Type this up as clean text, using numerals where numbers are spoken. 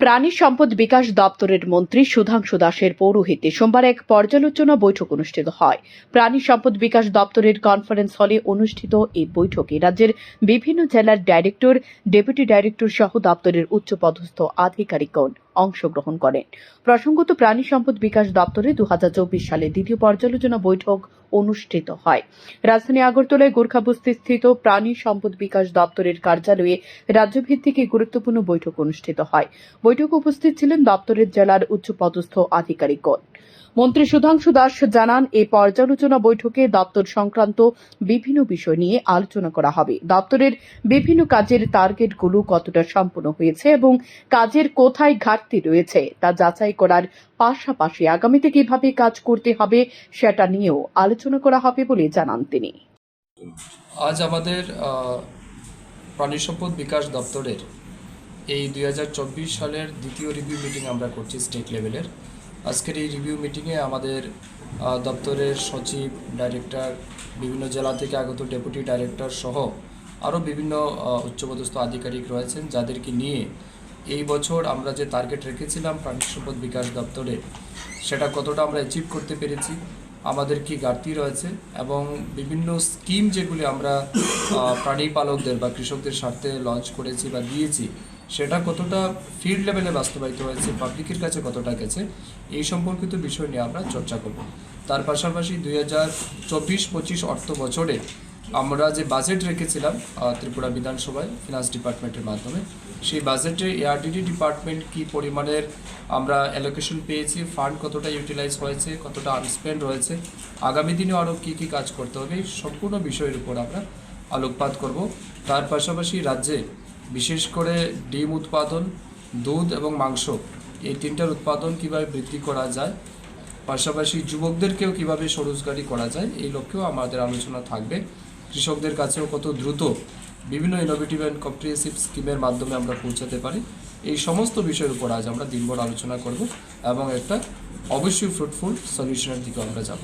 প্রাণী সম্পদ বিকাশ দপ্তরের মন্ত্রী সুধাংশু দাসের পৌরোহিত্যে সোমবার এক পর্যালোচনা বৈঠক অনুষ্ঠিত হয়। প্রাণী সম্পদ বিকাশ দপ্তরের কনফারেন্স হলে অনুষ্ঠিত এই বৈঠকে রাজ্যের বিভিন্ন জেলার ডাইরেক্টর, ডেপুটি ডাইরেক্টর সহ দপ্তরের উচ্চপদস্থ আধিকারিকগণ অংশগ্রহণ করেন। প্রসঙ্গত, প্রাণী সম্পদ বিকাশ দপ্তরে 2024 সালে দ্বিতীয় পর্যালোচনা বৈঠক অনুষ্ঠিত হয়। রাজধানী আগরতলায় গোর্খাবস্তিস্থিত প্রাণী সম্পদ বিকাশ দপ্তরের কার্যালয়ে রাজ্যভিত্তিক এই গুরুত্বপূর্ণ বৈঠক অনুষ্ঠিত হয়। বৈঠকে উপস্থিত ছিলেন দপ্তরের জেলার উচ্চপদস্থ আধিকারিকগণ। মন্ত্রী সুধাংশু দাস জানান, এই পর্যালোচনা বৈঠকে দপ্তর সংক্রান্ত বিভিন্ন বিষয় নিয়ে আলোচনা করা হবে। দপ্তরের বিভিন্ন কাজের টার্গেটগুলো কতটা সম্পন্ন হয়েছে এবং কাজের কোথায় ঘাটতি রয়েছে তা যাচাই করার পাশাপাশি আগামীতে কিভাবে কাজ করতে হবে সেটা নিয়েও আলোচনা করা হবে বলে জানান তিনি। আজ আমাদের প্রাণী সম্পদ বিকাশ দপ্তরের এই 2024 সালের দ্বিতীয় রিভিউ মিটিং আমরা করছি স্টেট লেভেলের। আজকের এই রিভিউ মিটিংয়ে আমাদের দপ্তরের সচিব, ডাইরেক্টর, বিভিন্ন জেলা থেকে আগত ডেপুটি ডাইরেক্টর সহ আরও বিভিন্ন উচ্চপদস্থ আধিকারিক রয়েছেন, যাদেরকে নিয়ে এই বছর আমরা যে টার্গেট রেখেছিলাম প্রাণী সম্পদ বিকাশ দপ্তরে, সেটা কতটা আমরা অ্যাচিভ করতে পেরেছি, আমাদের কি ঘাটতি রয়েছে এবং বিভিন্ন স্কিম যেগুলি আমরা প্রাণী পালকদের বা কৃষকদের স্বার্থে লঞ্চ করেছি বা দিয়েছি, সেটা কতটা ফিল্ড লেভেলে বাস্তবায়িত হয়েছে, পাবলিকের কাছে কতটা গেছে, এই সম্পর্কিত বিষয় নিয়ে আমরা চর্চা করব। তার পাশাপাশি 2024-25 অর্থ বছরে আমরা যে বাজেট রেখেছিলাম ত্রিপুরা বিধানসভায় ফিনান্স ডিপার্টমেন্টের মাধ্যমে, সেই বাজেটে এআরডিডি ডিপার্টমেন্ট কি পরিমাণের আমরা অ্যালোকেশন পেয়েছি, ফান্ড কতটা ইউটিলাইজ হয়েছে, কতটা আনস্পেন্ড রয়েছে, আগামী দিনেও আরও কী কী কাজ করতে হবে, এই সম্পূর্ণ বিষয়ের উপর আমরা আলোকপাত করব। তার পাশাপাশি রাজ্যে বিশেষ করে ডিম উৎপাদন, দুধ এবং মাংস, এই তিনটার উৎপাদন কীভাবে বৃদ্ধি করা যায়, পাশাপাশি যুবকদেরকেও কীভাবে স্বরোজগারি করা যায়, এই লক্ষ্যেও আমাদের আলোচনা থাকবে। কৃষকদের কাছেও কত দ্রুত বিভিন্ন ইনোভেটিভ অ্যান্ড কম্প্রিহেন্সিভ স্কিমের মাধ্যমে আমরা পৌঁছাতে পারি, এই সমস্ত বিষয়ের উপর আজ আমরা দিনভর আলোচনা করব এবং একটা অবশ্যই ফ্রুটফুল সলিউশনের দিকে আমরা যাব।